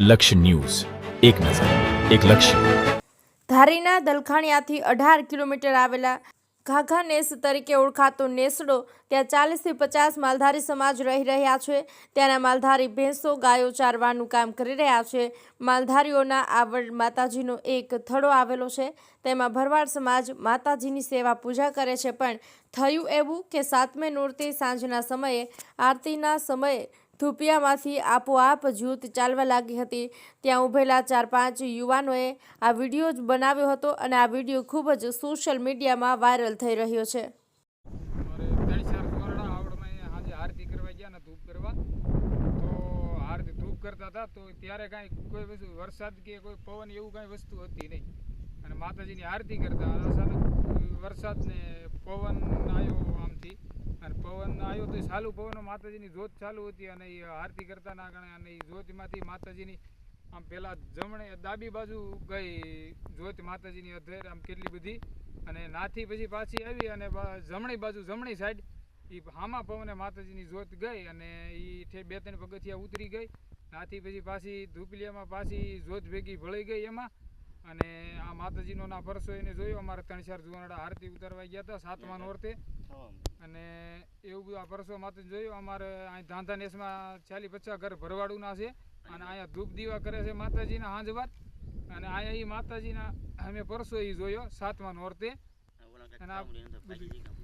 લક્ષ્ય ન્યૂઝ, એક નજર, એક લક્ષ્ય. ધારીના દલખાણિયાથી 18 કિલોમીટર આવેલા ઘાઘાનેસ તરીકે ઓળખાતો નેસડો, ત્યાં 40થી 50 માલધારી સમાજ રહી રહ્યા છે. ત્યાંના માલધારી ભેંસો ગાયો ચારવાનું કામ કરી રહ્યા છે. માલધારીઓના આવડ માતાજીનો એક થડો આવેલો છે. તેમાં ભરવાડ સમાજ માતાજીની સેવા પૂજા કરે છે. પણ થયું એવું કે 7મે નોરતે સાંજના સમયે આરતીના સમયે ધુપિયામાંથી આપોઆપ જ્યોત ચાલવા લાગી હતી. ત્યાં ઊભેલા 4-5 યુવાનોએ આ વિડીયો જ બનાવ્યો હતો અને આ વિડીયો ખૂબ જ સોશિયલ મીડિયામાં વાયરલ થઈ રહ્યો છે. આરતી કરવા ગયા ને ધૂપ કરવા, તો આરતી ધૂપ કરતા હતા તો ત્યારે કાંઈ કોઈ વસ્તુ વરસાદ કે કોઈ પવન એવું કાંઈ વસ્તુ હતી નહીં. અને માતાજીની આરતી કરતા અચાનક વરસાદ ને પવન આવ્યો આમથી, અને પવન આવ્યો તો ચાલુ પવનમાં માતાજીની જ્યોત ચાલુ હતી. અને એ આરતી કરતા ના કારણે અને એ જ્યોતમાંથી માતાજીની આમ પહેલાં જમણે ડાબી બાજુ ગઈ જ્યોત માતાજીની અધેર આમ કેટલી બધી, અને નાથી પછી પાછી આવી અને જમણી બાજુ જમણી સાઈડ એ હામા પવને માતાજીની જ્યોત ગઈ અને એ 2-3 પગથિયા ઉતરી ગઈ. નાથી પછી પાછી ધૂપલિયામાં પાછી જ્યોત ભેગી ભળી ગઈ એમાં. અને આ માતાજીનો ના પરસો એને જોયો. અમારે 3-4 જુવાનડા આરતી ઉતારવા ગયા હતા 7મા નોરતે, અને એવું બધું આ પરસો માતાજી જોયો. અમારે અહીં ધાંધાનેસમાં 40-50 ઘર ભરવાડુના છે, અને અહીંયા ધૂપ દીવા કરે છે માતાજીના હાંજવાર. અને અહીંયા એ માતાજીના અમે પરસો એ જોયો 7મા નોરતે. અને આ બધું